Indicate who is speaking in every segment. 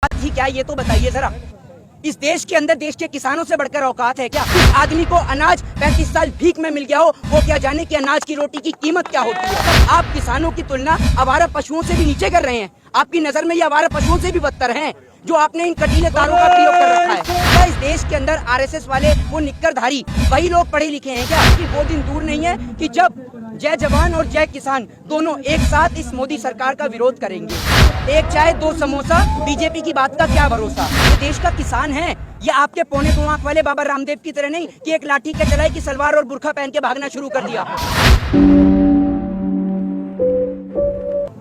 Speaker 1: बात ही क्या है ये तो बताइए जरा। इस देश के अंदर देश के किसानों से बढ़कर औकात है क्या? आदमी को अनाज 35 साल भीख में मिल गया हो, वो क्या जाने कि अनाज की रोटी की कीमत क्या होती है। आप किसानों की तुलना आवारा पशुओं से भी नीचे कर रहे हैं। आपकी नजर में ये आवारा पशुओं से भी बदतर हैं जो आपने इन कटीले तारों का प्रयोग कर रखा है। क्या इस देश के अंदर आरएसएस वाले वो निक्करधारी वही लोग पढ़े लिखे हैं क्या? कि वो दिन दूर नहीं है कि जब जय जवान और जय किसान दोनों एक साथ इस मोदी सरकार का विरोध करेंगे। एक चाय दो समोसा, बीजेपी की बात का क्या भरोसा। ये देश का किसान है, ये आपके पौने 2 आंख वाले बाबा रामदेव की तरह नहीं कि एक लाठी के चलाए कि सलवार और बुर्खा पहन के भागना शुरू कर दिया।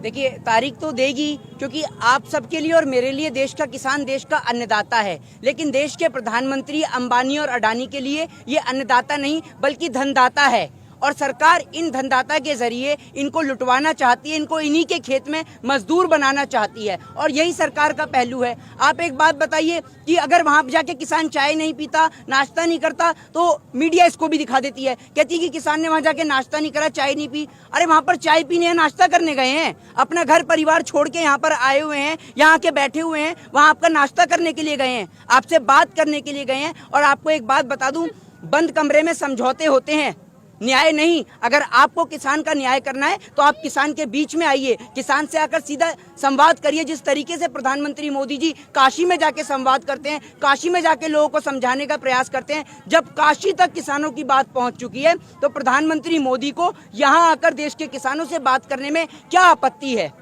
Speaker 1: देखिए तारीख तो देगी, क्योंकि आप सबके लिए और मेरे लिए देश का किसान देश का अन्नदाता है। लेकिन देश के प्रधानमंत्री अंबानी और अडानी के लिए ये अन्नदाता नहीं बल्कि धनदाता है। और सरकार इन धनदाता के जरिए इनको लुटवाना चाहती है, इनको इन्हीं के खेत में मजदूर बनाना चाहती है। और यही सरकार का पहलू है। आप एक बात बताइए कि अगर वहां जाके किसान चाय नहीं पीता, नाश्ता नहीं करता, तो मीडिया इसको भी दिखा देती है, कहती है कि किसान ने वहां जाके नाश्ता नहीं करा, चाय नहीं पी। अरे वहां पर चाय पीने या नाश्ता करने गए हैं, अपना घर परिवार छोड़ के यहाँ पर आए हुए हैं, यहाँ के बैठे हुए हैं, वहां आपका नाश्ता करने के लिए गए हैं, आपसे बात करने के लिए गए हैं। और आपको एक बात बता दूं, बंद कमरे में समझौते होते हैं, न्याय नहीं। अगर आपको किसान का न्याय करना है तो आप किसान के बीच में आइए, किसान से आकर सीधा संवाद करिए। जिस तरीके से प्रधानमंत्री मोदी जी काशी में जाके संवाद करते हैं, काशी में जाके लोगों को समझाने का प्रयास करते हैं, जब काशी तक किसानों की बात पहुंच चुकी है तो प्रधानमंत्री मोदी को यहाँ आकर देश के किसानों से बात करने में क्या आपत्ति है।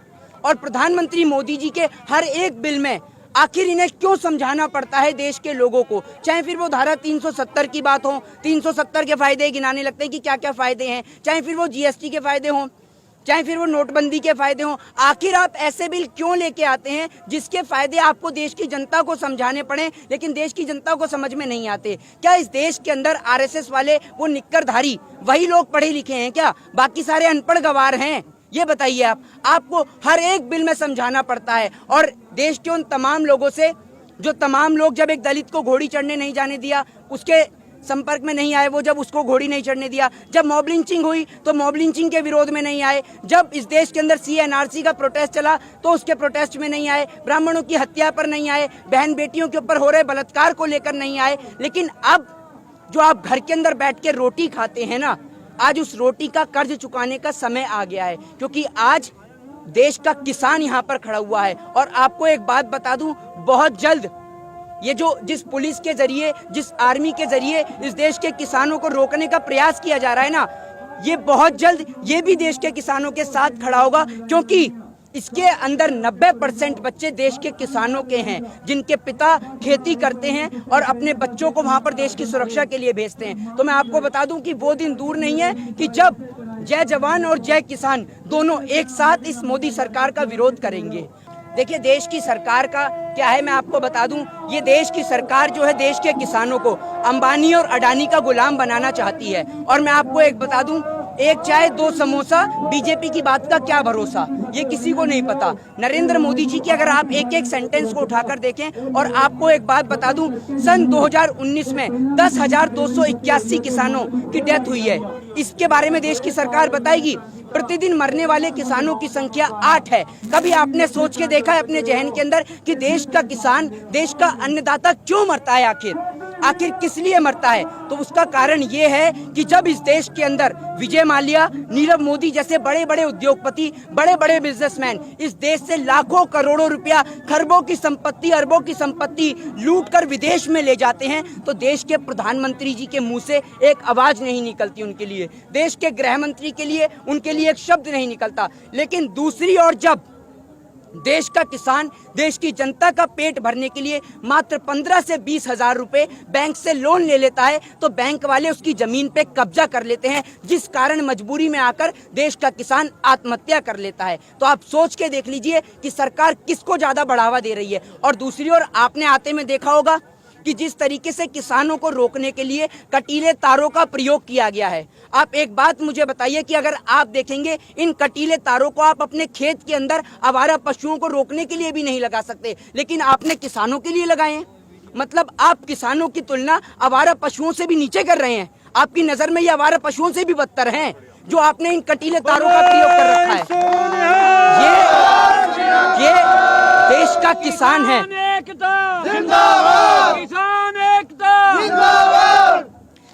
Speaker 1: और प्रधानमंत्री मोदी जी के हर एक बिल में आखिर इन्हें क्यों समझाना पड़ता है देश के लोगों को? चाहे फिर वो धारा 370 की बात हो, 370 के फायदे गिनाने लगते हैं कि क्या क्या फायदे हैं, चाहे फिर वो जीएसटी के फायदे हों, चाहे फिर वो नोटबंदी के फायदे हों। आखिर आप ऐसे बिल क्यों लेके आते हैं जिसके फायदे आपको देश की जनता को समझाने पड़े, लेकिन देश की जनता को समझ में नहीं आते? क्या इस देश के अंदर आरएसएस वाले वो निक्करधारी वही लोग पढ़े लिखे हैं क्या? बाकी सारे अनपढ़ गवार हैं? ये बताइए आपको हर एक बिल में समझाना पड़ता है। और देश के उन तमाम लोगों से जो तमाम लोग जब एक दलित को घोड़ी चढ़ने नहीं जाने दिया, उसके संपर्क में नहीं आए, वो जब उसको घोड़ी नहीं चढ़ने दिया, जब मॉब लिंचिंग हुई तो मॉब लिंचिंग के विरोध में नहीं आए, जब इस देश के अंदर सीएनआरसी का प्रोटेस्ट चला तो उसके प्रोटेस्ट में नहीं आए, ब्राह्मणों की हत्या पर नहीं आए, बहन बेटियों के ऊपर हो रहे बलात्कार को लेकर नहीं आए। लेकिन अब जो आप घर के अंदर बैठ के रोटी खाते हैं ना, आज उस रोटी का कर्ज चुकाने का समय आ गया है, क्योंकि आज देश का किसान यहाँ पर खड़ा हुआ है। और आपको एक बात बता दूं, बहुत जल्द ये जो जिस पुलिस के जरिए, जिस आर्मी के जरिए इस देश के किसानों को रोकने का प्रयास किया जा रहा है ना, ये बहुत जल्द ये भी देश के किसानों के साथ खड़ा होगा। क्योंकि इसके अंदर 90% बच्चे देश के किसानों के हैं, जिनके पिता खेती करते हैं और अपने बच्चों को वहां पर देश की सुरक्षा के लिए भेजते हैं। तो मैं आपको बता दूं कि वो दिन दूर नहीं है कि जब जय जवान और जय किसान दोनों एक साथ इस मोदी सरकार का विरोध करेंगे। देखिए देश की सरकार का क्या है, मैं आपको बता दूं, ये देश की सरकार जो है देश के किसानों को अंबानी और अडानी का गुलाम बनाना चाहती है। और मैं आपको एक बता दूं, एक चाय दो समोसा, बीजेपी की बात का क्या भरोसा, ये किसी को नहीं पता। नरेंद्र मोदी जी की अगर आप एक एक सेंटेंस को उठाकर देखें, और आपको एक बात बता दूं, सन 2019 में 10,281 किसानों की डेथ हुई है। इसके बारे में देश की सरकार बताएगी। प्रतिदिन मरने वाले किसानों की संख्या 8 है। कभी आपने सोच के देखा है अपने जहन के अंदर कि देश का किसान, देश का अन्नदाता क्यों मरता है? आखिर किस लिए मरता है? तो उसका कारण ये है कि जब इस देश के अंदर विजय माल्या, नीरव मोदी जैसे बड़े बड़े उद्योगपति, बड़े बड़े बिजनेसमैन इस देश से लाखों करोड़ों रुपया, खरबों की संपत्ति, अरबों की संपत्ति लूट कर विदेश में ले जाते हैं, तो देश के प्रधानमंत्री जी के मुंह से एक आवाज नहीं निकलती उनके लिए, देश के गृह मंत्री के लिए उनके लिए एक शब्द नहीं निकलता। लेकिन दूसरी ओर जब देश का किसान देश की जनता का पेट भरने के लिए मात्र 15 से 20 हजार रुपए बैंक से लोन ले लेता है, तो बैंक वाले उसकी जमीन पे कब्जा कर लेते हैं, जिस कारण मजबूरी में आकर देश का किसान आत्महत्या कर लेता है। तो आप सोच के देख लीजिए कि सरकार किसको ज्यादा बढ़ावा दे रही है। और दूसरी ओर आपने आते में देखा होगा कि जिस तरीके से किसानों को रोकने के लिए कटीले तारों का प्रयोग किया गया है। आप एक बात मुझे बताइए कि अगर आप देखेंगे इन कटीले तारों को आप अपने खेत के अंदर आवारा पशुओं को रोकने के लिए भी नहीं लगा सकते, लेकिन आपने किसानों के लिए लगाए हैं। मतलब आप किसानों की तुलना आवारा पशुओं से भी नीचे कर रहे हैं। आपकी नजर में ये आवारा पशुओं से भी बदतर हैं जो आपने इन कटीले तारों का प्रयोग कर रखा है। ये देश का किसान है,
Speaker 2: जिंदाबाद, किसान एकता जिंदाबाद।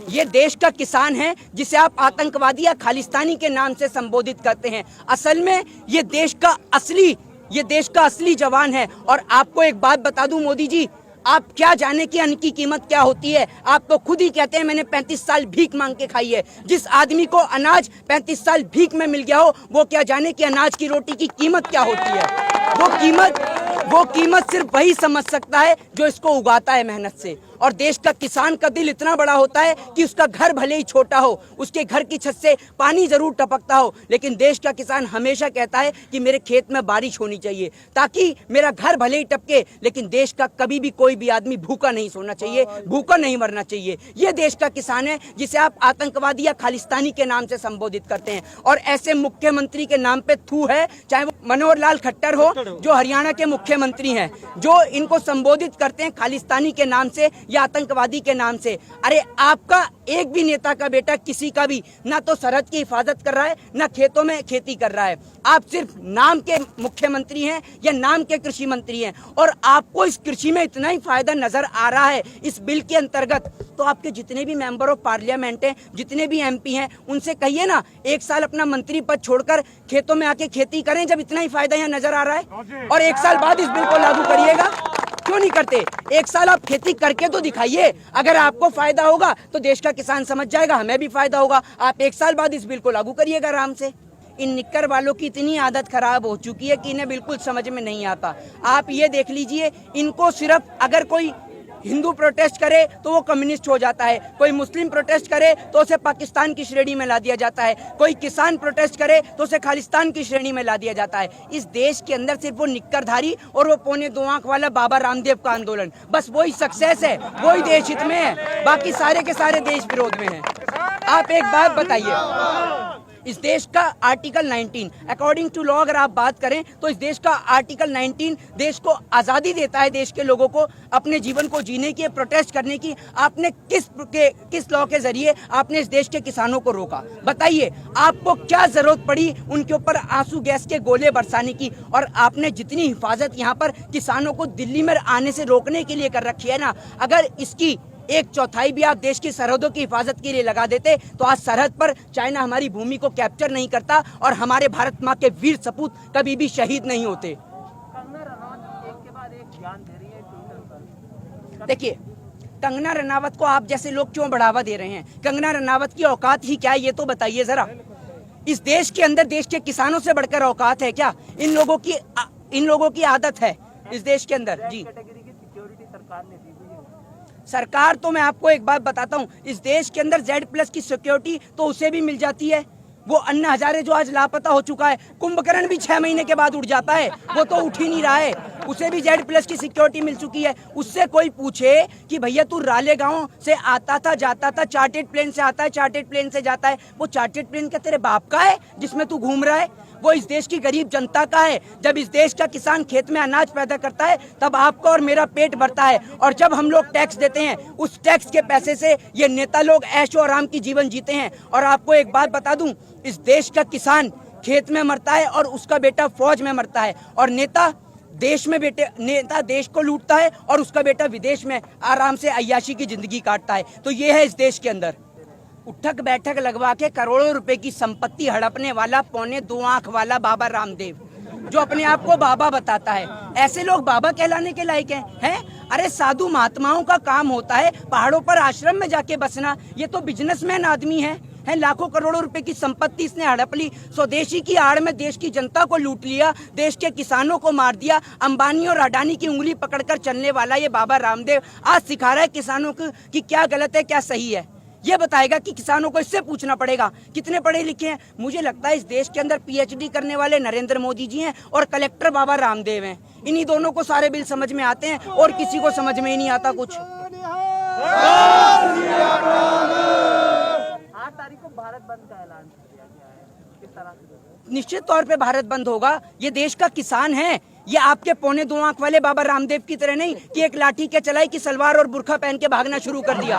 Speaker 1: ये देश का किसान है जिसे आप आतंकवादी या खालिस्तानी के नाम से संबोधित करते हैं। असल में ये देश का असली जवान है। और आपको एक बात बता दूं मोदी जी, आप क्या जाने कि अन्न की कीमत क्या होती है। आप तो खुद ही कहते हैं मैंने 35 साल भीख मांग के खाई है। जिस आदमी को अनाज 35 साल भीख में मिल गया हो, वो क्या जाने कि अनाज की रोटी की कीमत क्या होती है। वो कीमत सिर्फ वही समझ सकता है जो इसको उगाता है मेहनत से। और देश का किसान का दिल इतना बड़ा होता है कि उसका घर भले ही छोटा हो, उसके घर की छत से पानी जरूर टपकता हो, लेकिन देश का किसान हमेशा कहता है कि मेरे खेत में बारिश होनी चाहिए ताकि मेरा घर भले ही टपके, लेकिन देश का कभी भी कोई भी आदमी भूखा नहीं सोना चाहिए, भूखा नहीं मरना चाहिए। ये देश का किसान है जिसे आप आतंकवादी या खालिस्तानी के नाम से संबोधित करते हैं। और ऐसे मुख्यमंत्री के नाम पे थू है, चाहे वो मनोहर लाल खट्टर हो जो हरियाणा के मुख्यमंत्री हैं, जो इनको संबोधित करते हैं खालिस्तानी के नाम से या आतंकवादी के नाम से। अरे आपका एक भी नेता का बेटा किसी का भी ना तो सरहद की हिफाजत कर रहा है, ना खेतों में खेती कर रहा है। आप सिर्फ नाम के मुख्यमंत्री हैं या नाम के कृषि मंत्री हैं। और आपको इस कृषि में इतना ही फायदा नजर आ रहा है इस बिल के अंतर्गत, तो आपके जितने भी मेंबर ऑफ पार्लियामेंट हैं, जितने भी एमपी हैं, उनसे कहिए ना एक साल अपना मंत्री पद छोड़कर खेतों में आके खेती करें जब इतना ही फायदा यहाँ नजर आ रहा है। और एक साल बाद इस बिल को लागू करिएगा। क्यों नहीं करते? एक साल आप खेती करके तो दिखाइए। अगर आपको फायदा होगा तो देश का किसान समझ जाएगा हमें भी फायदा होगा। आप एक साल बाद इस बिल को लागू करिएगा आराम से। इन निक्कर वालों की इतनी आदत खराब हो चुकी है कि इन्हें बिल्कुल समझ में नहीं आता। आप ये देख लीजिए, इनको सिर्फ अगर कोई हिंदू प्रोटेस्ट करे तो वो कम्युनिस्ट हो जाता है, कोई मुस्लिम प्रोटेस्ट करे तो उसे पाकिस्तान की श्रेणी में ला दिया जाता है, कोई किसान प्रोटेस्ट करे तो उसे खालिस्तान की श्रेणी में ला दिया जाता है। इस देश के अंदर सिर्फ वो निक्करधारी और वो पौने 2 आंख वाला बाबा रामदेव का आंदोलन, बस वही सक्सेस है, वही देश हित में है, बाकी सारे के सारे देश विरोध में है। आप एक बात बताइए, इस देश का आर्टिकल 19 अकॉर्डिंग टू लॉ अगर आप बात करें तो इस देश का आर्टिकल 19 देश को आजादी देता है, देश के लोगों को अपने जीवन को जीने की, प्रोटेस्ट करने की। आपने किस लॉ के जरिए आपने इस देश के किसानों को रोका? बताइए, आपको क्या जरूरत पड़ी उनके ऊपर आंसू गैस के गोले बरसाने की? और आपने जितनी हिफाजत यहाँ पर किसानों को दिल्ली में आने से रोकने के लिए कर रखी है ना, अगर इसकी 1/4 भी आप देश की सरहदों की हिफाजत के लिए लगा देते तो आज सरहद पर चाइना हमारी भूमि को कैप्चर नहीं करता और हमारे भारत माँ के वीर सपूत कभी भी शहीद नहीं होते।
Speaker 2: कंगना रनौत एक के बाद एक बयान दे रही है ट्विटर पर।
Speaker 1: देखिए, कंगना रनावत को आप जैसे लोग क्यों बढ़ावा दे रहे हैं? कंगना रनावत की औकात ही क्या है ये तो बताइए जरा। इस देश के अंदर देश के किसानों से बढ़कर औकात है क्या? इन लोगों की आदत है इस देश के अंदर। जी,
Speaker 2: कैटेगरी की सिक्योरिटी सरकार ने दी हुई है।
Speaker 1: सरकार तो मैं आपको एक बात बताता हूँ, इस देश के अंदर Z+ की सिक्योरिटी तो उसे भी मिल जाती है। वो अन्ना हजारे जो आज लापता हो चुका है, कुंभकर्ण भी 6 महीने के बाद उड़ जाता है, वो तो उठ ही नहीं रहा है, उसे भी Z+ की सिक्योरिटी मिल चुकी है। उससे कोई पूछे कि भैया तू रालेगांव से आता था जाता था, चार्टेड प्लेन से आता है, चार्टेड प्लेन से जाता है, वो चार्टेड प्लेन क्या तेरे बाप का है जिसमें तू घूम रहा है? वो इस देश की गरीब जनता का है। जब इस देश का किसान खेत में अनाज पैदा करता है तब आपका और मेरा पेट भरता है। और जब हम लोग टैक्स देते हैं, उस टैक्स के पैसे से ये नेता लोग ऐशो आराम की जीवन जीते हैं। और आपको एक बात बता दूं, इस देश का किसान खेत में मरता है और उसका बेटा फौज में मरता है, और नेता देश को लूटता है और उसका बेटा विदेश में आराम से अय्याशी की जिंदगी काटता है। तो ये है इस देश के अंदर उठक बैठक लगवा के करोड़ों रुपए की संपत्ति हड़पने वाला पौने 2 आंख वाला बाबा रामदेव, जो अपने आप को बाबा बताता है। ऐसे लोग बाबा कहलाने के लायक हैं? अरे साधु महात्माओं का काम होता है पहाड़ों पर आश्रम में जाके बसना। ये तो बिजनेसमैन आदमी है। लाखों करोड़ों रुपए की संपत्ति इसने हड़प ली, स्वदेशी की आड़ में देश की जनता को लूट लिया, देश के किसानों को मार दिया। अंबानी और अडानी की उंगली पकड़कर चलने वाला ये बाबा रामदेव आज सिखा रहा है किसानों को कि क्या गलत है क्या सही है। ये बताएगा कि किसानों को इससे पूछना पड़ेगा कितने पढ़े लिखे हैं। मुझे लगता है इस देश के अंदर PhD करने वाले नरेंद्र मोदी जी हैं और कलेक्टर बाबा रामदेव हैं। इन्हीं दोनों को सारे बिल समझ में आते हैं और किसी को समझ में ही नहीं आता कुछ।
Speaker 2: 8 तारीख को भारत बंद का ऐलान किया गया है, किस तरह से?
Speaker 1: निश्चित तौर पे भारत बंद होगा। ये देश का किसान है, ये आपके पौने 2 आंख वाले बाबा रामदेव की तरह नहीं कि एक लाठी के चलाई कि सलवार और बुर्खा पहन के भागना शुरू कर दिया।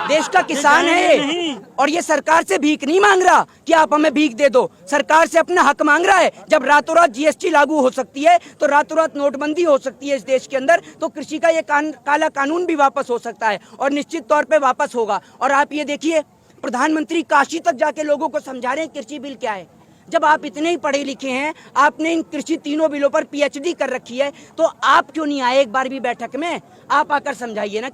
Speaker 1: देश का किसान है ये, और ये सरकार से भीख नहीं मांग रहा कि आप हमें भीख दे दो, सरकार से अपना हक मांग रहा है। जब रातों रात जीएसटी लागू हो सकती है, तो रातों रात नोटबंदी हो सकती है इस देश के अंदर, तो कृषि का ये काला कानून भी वापस हो सकता है, और निश्चित तौर पे वापस होगा। और आप ये देखिए, प्रधानमंत्री काशी तक जाके लोगों को समझा रहे हैं कृषि बिल क्या है। जब आप इतने ही पढ़े लिखे हैं, आपने इन कृषि तीनों बिलों पर पीएचडी कर रखी है, तो आप क्यों नहीं आए एक बार भी बैठक में? आप आकर समझाइए ना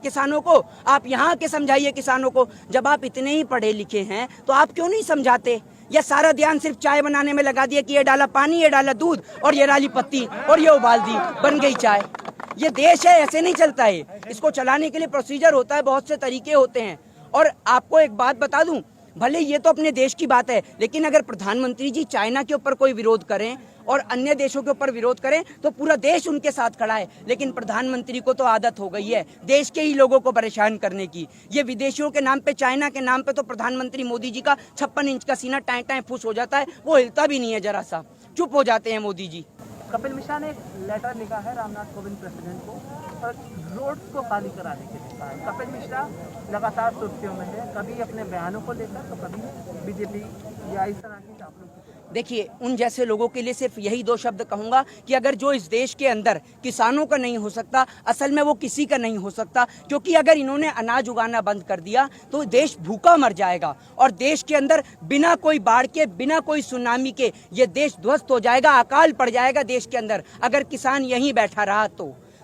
Speaker 1: किसानों को, आप यहाँ के समझाइए किसानों को। जब आप इतने ही पढ़े लिखे हैं तो आप क्यों नहीं समझाते? या सारा ध्यान सिर्फ चाय बनाने में लगा दिया कि ये डाला पानी, ये डाला दूध, और ये डाली पत्ती, और ये उबाल दी, बन गई चाय। ये देश है, ऐसे नहीं चलता है। इसको चलाने के लिए प्रोसीजर होता है, बहुत से तरीके होते हैं। और आपको एक बात बता दूं, भले ये तो अपने देश की बात है, लेकिन अगर प्रधानमंत्री जी चाइना के ऊपर कोई विरोध करें और अन्य देशों के ऊपर विरोध करें तो पूरा देश उनके साथ खड़ा है। लेकिन प्रधानमंत्री को तो आदत हो गई है देश के ही लोगों को परेशान करने की। ये विदेशियों के नाम पे, चाइना के नाम पे तो प्रधानमंत्री मोदी जी का 56 इंच का सीना टाएं टाएं फूस हो जाता है, वो हिलता भी नहीं है, जरा सा चुप हो जाते हैं मोदी जी।
Speaker 2: कपिल मिश्रा ने एक लेटर लिखा है रामनाथ कोविंद प्रेसिडेंट को, और रोड्स को खाली कराने के लिए कहा है। कपिल मिश्रा लगातार सुर्खियों में है, कभी अपने बयानों को लेकर तो कभी बीजेपी या इस तरह की आप लोग।
Speaker 1: देखिए, उन जैसे लोगों के लिए सिर्फ यही 2 शब्द कहूंगा कि अगर जो इस देश के अंदर किसानों का नहीं हो सकता, असल में वो किसी का नहीं हो सकता। क्योंकि अगर इन्होंने अनाज उगाना बंद कर दिया तो देश भूखा मर जाएगा, और देश के अंदर बिना कोई बाढ़ के, बिना कोई सुनामी के ये देश ध्वस्त हो जाएगा, अकाल पड़ जाएगा देश के अंदर, अगर किसान यहीं बैठा रहा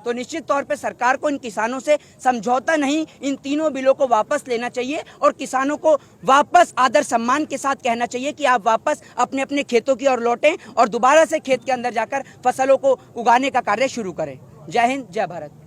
Speaker 1: तो निश्चित तौर पे सरकार को इन किसानों से समझौता नहीं, इन तीनों बिलों को वापस लेना चाहिए, और किसानों को वापस आदर सम्मान के साथ कहना चाहिए कि आप वापस अपने अपने खेतों की ओर लौटें और दोबारा से खेत के अंदर जाकर फसलों को उगाने का कार्य शुरू करें। जय हिंद, जय भारत।